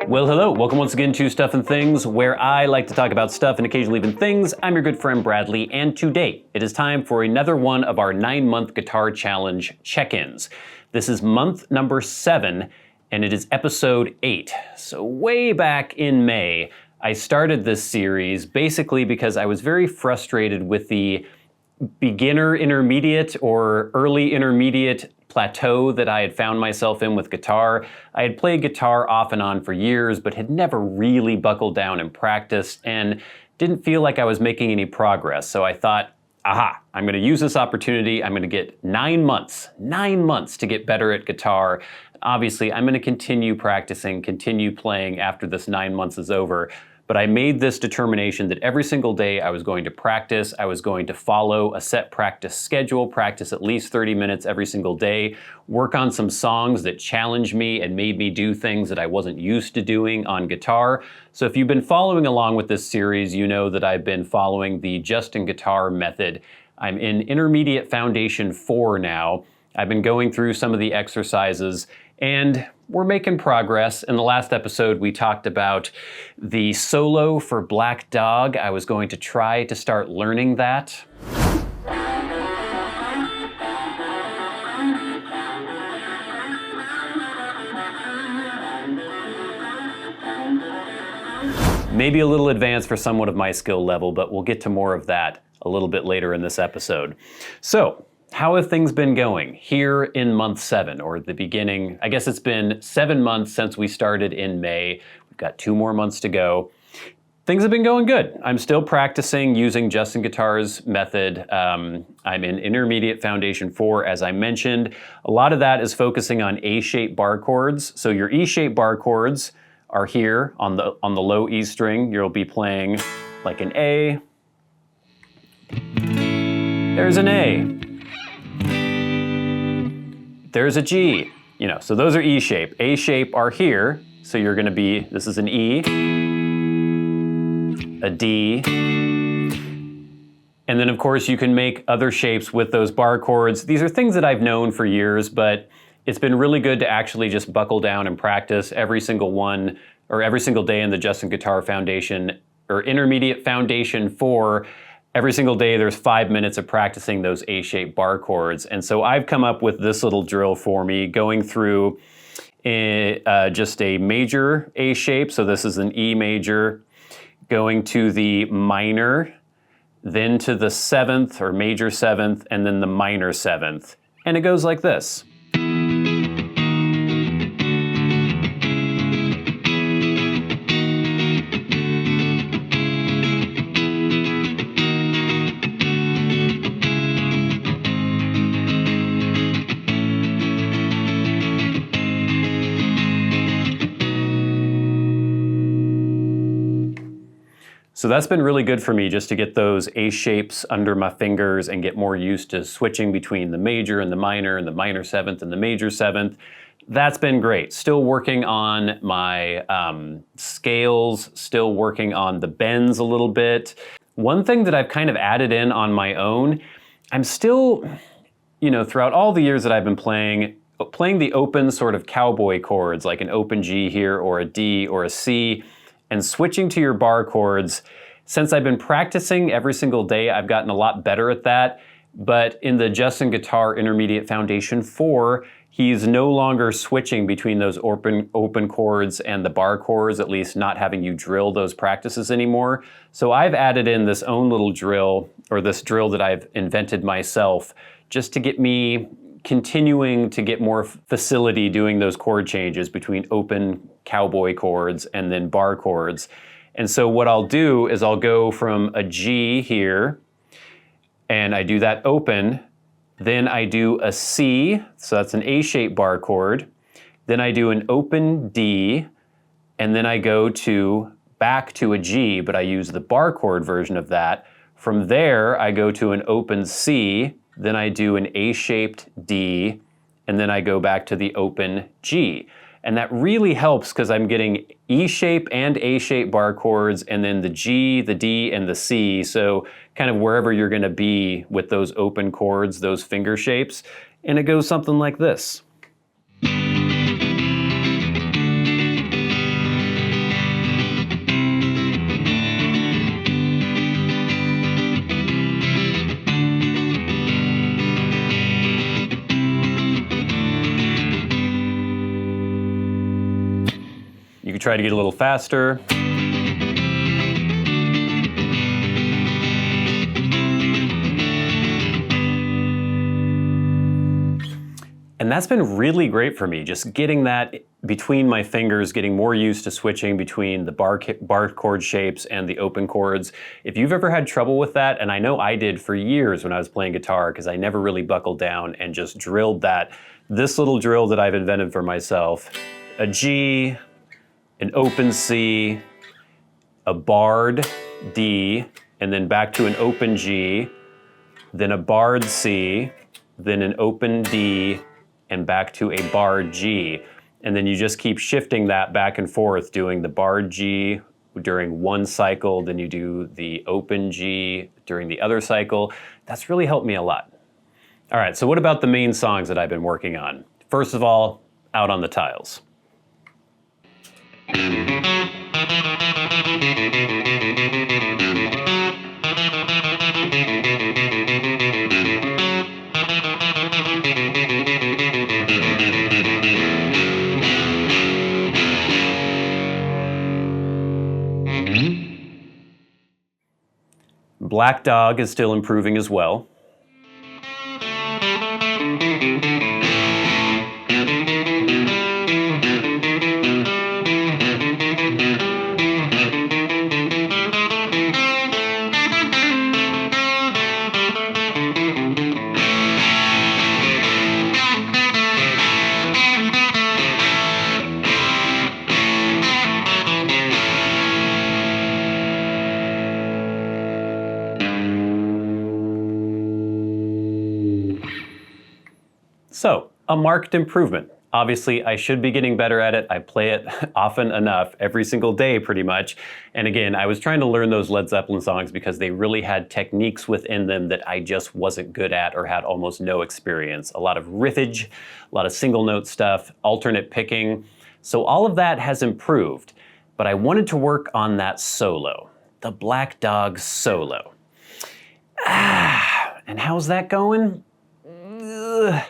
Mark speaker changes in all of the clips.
Speaker 1: Well, hello. Welcome once again to Stuff and Things, where I like to talk about stuff and occasionally even things. I'm your good friend Bradley, and today it is time for another one of our 9-month guitar challenge check-ins. This is month number 7, and it is episode 8. So way back in May, I started this series basically because I was very frustrated with the beginner intermediate or early intermediate plateau that I had found myself in with guitar. I had played guitar off and on for years, but had never really buckled down and practiced and didn't feel like I was making any progress. So I thought, aha, I'm gonna use this opportunity. I'm gonna get 9 months to get better at guitar. Obviously, I'm gonna continue practicing, continue playing after this 9 months is over. But I made this determination that every single day I was going to practice, I was going to follow a set practice schedule, practice at least 30 minutes every single day, work on some songs that challenged me and made me do things that I wasn't used to doing on guitar. So if you've been following along with this series, you know that I've been following the Justin Guitar method. I'm in Intermediate Foundation 4 now. I've been going through some of the exercises and we're making progress. In the last episode, we talked about the solo for Black Dog. I was going to try to start learning that. Maybe a little advanced for someone of my skill level, but we'll get to more of that a little bit later in this episode. So, how have things been going here in month 7, or the beginning? I guess it's been 7 months since we started in May. We've got 2 more months to go. Things have been going good. I'm still practicing using Justin Guitar's method. I'm in Intermediate Foundation 4, as I mentioned. A lot of that is focusing on A-shaped bar chords. So your E-shaped bar chords are here on the low E string. You'll be playing like an A. There's an A. There's a G, so those are E shape. A shape are here, so you're gonna be, this is an E, a D, and then of course you can make other shapes with those bar chords. These are things that I've known for years, but it's been really good to actually just buckle down and practice every single one, or every single day in the Justin Guitar Foundation, or Intermediate Foundation 4. Every single day there's 5 minutes of practicing those A-shaped bar chords. And so I've come up with this little drill for me, going through just a major A shape. So this is an E major, going to the minor, then to the 7th or major 7th, and then the minor 7th. And it goes like this. So that's been really good for me, just to get those A shapes under my fingers and get more used to switching between the major and the minor 7th and the major 7th. That's been great. Still working on my scales, still working on the bends a little bit. One thing that I've kind of added in on my own, I'm still, throughout all the years that I've been playing the open sort of cowboy chords, like an open G here or a D or a C, and switching to your bar chords. Since I've been practicing every single day, I've gotten a lot better at that. But in the Justin Guitar Intermediate Foundation 4, he's no longer switching between those open chords and the bar chords, at least not having you drill those practices anymore. So I've added in this own little drill, or this drill that I've invented myself, just to get me continuing to get more facility doing those chord changes between open cowboy chords and then bar chords. And so what I'll do is I'll go from a G here, and I do that open, then I do a C, so that's an A-shaped bar chord, then I do an open D, and then I go back to a G, but I use the bar chord version of that. From there, I go to an open C, then I do an A-shaped D, and then I go back to the open G. And that really helps because I'm getting E-shape and A-shape bar chords, and then the G, the D, and the C. So kind of wherever you're gonna be with those open chords, those finger shapes. And it goes something like this. could try to get a little faster. And that's been really great for me, just getting that between my fingers, getting more used to switching between the bar chord shapes and the open chords. If you've ever had trouble with that, and I know I did for years when I was playing guitar, because I never really buckled down and just drilled this little drill that I've invented for myself, a G, an open C, a barred D, and then back to an open G, then a barred C, then an open D, and back to a barred G. And then you just keep shifting that back and forth, doing the barred G during one cycle, then you do the open G during the other cycle. That's really helped me a lot. All right, so what about the main songs that I've been working on? First of all, Out on the Tiles. Black Dog is still improving as well. So, a marked improvement. Obviously, I should be getting better at it. I play it often enough, every single day pretty much. And again, I was trying to learn those Led Zeppelin songs because they really had techniques within them that I just wasn't good at or had almost no experience. A lot of riffage, a lot of single note stuff, alternate picking. So all of that has improved, but I wanted to work on that solo, the Black Dog solo. And how's that going? Ugh.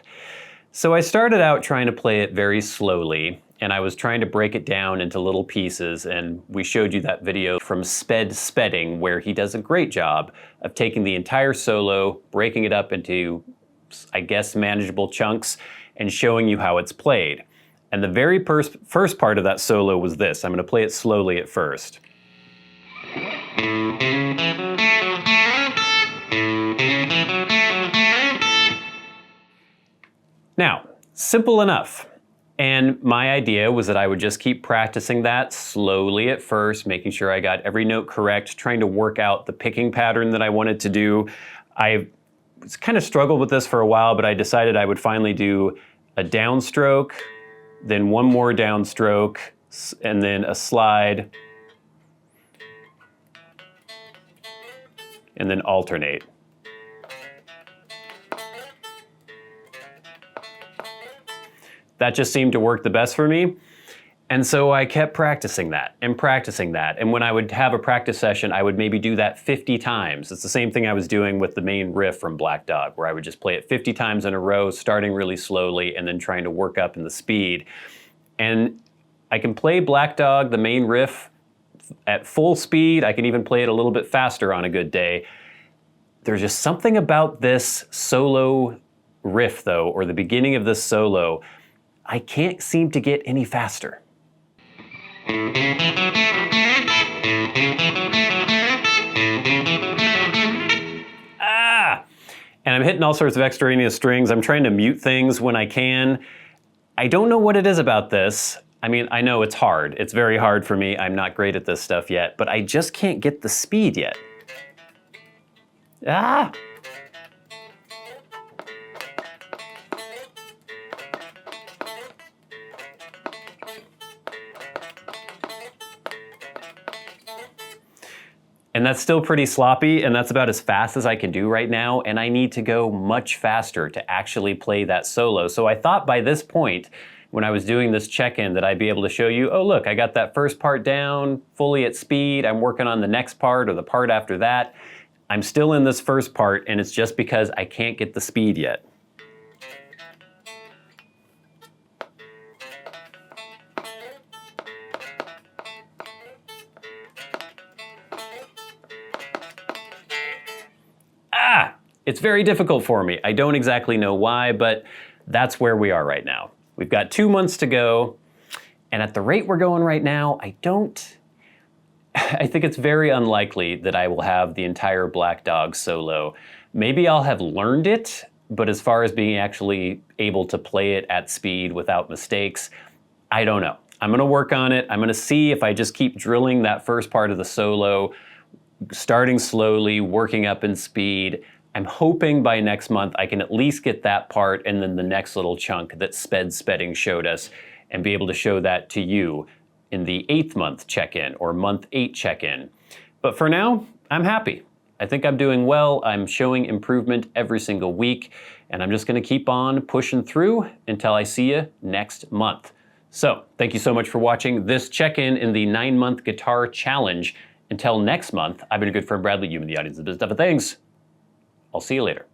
Speaker 1: So I started out trying to play it very slowly, and I was trying to break it down into little pieces, and we showed you that video from Spedding where he does a great job of taking the entire solo, breaking it up into, I guess, manageable chunks, and showing you how it's played. And the very first part of that solo was this. I'm going to play it slowly at first. Now, simple enough. And my idea was that I would just keep practicing that slowly at first, making sure I got every note correct, trying to work out the picking pattern that I wanted to do. I kind of struggled with this for a while, but I decided I would finally do a downstroke, then one more downstroke, and then a slide, and then alternate. That just seemed to work the best for me. And so I kept practicing that. And when I would have a practice session, I would maybe do that 50 times. It's the same thing I was doing with the main riff from Black Dog, where I would just play it 50 times in a row, starting really slowly and then trying to work up in the speed. And I can play Black Dog, the main riff, at full speed. I can even play it a little bit faster on a good day. There's just something about this solo riff, though, or the beginning of this solo, I can't seem to get any faster. And I'm hitting all sorts of extraneous strings. I'm trying to mute things when I can. I don't know what it is about this. I mean, I know it's hard. It's very hard for me. I'm not great at this stuff yet, but I just can't get the speed yet. And that's still pretty sloppy, and that's about as fast as I can do right now, and I need to go much faster to actually play that solo. So I thought by this point, when I was doing this check-in, that I'd be able to show you, oh look, I got that first part down, fully at speed, I'm working on the next part or the part after that. I'm still in this first part, and it's just because I can't get the speed yet. It's very difficult for me. I don't exactly know why, but that's where we are right now. We've got 2 months to go, and at the rate we're going right now, I think it's very unlikely that I will have the entire Black Dog solo. Maybe I'll have learned it, but as far as being actually able to play it at speed without mistakes, I don't know. I'm gonna work on it. I'm gonna see if I just keep drilling that first part of the solo, starting slowly, working up in speed. I'm hoping by next month I can at least get that part and then the next little chunk that Spedding showed us and be able to show that to you in the 8th month check-in or month 8 check-in. But for now, I'm happy. I think I'm doing well. I'm showing improvement every single week, and I'm just gonna keep on pushing through until I see you next month. So, thank you so much for watching this check-in in the 9-month guitar challenge. Until next month, I've been your good friend Bradley, you in the audience of Stuff and Things. I'll see you later.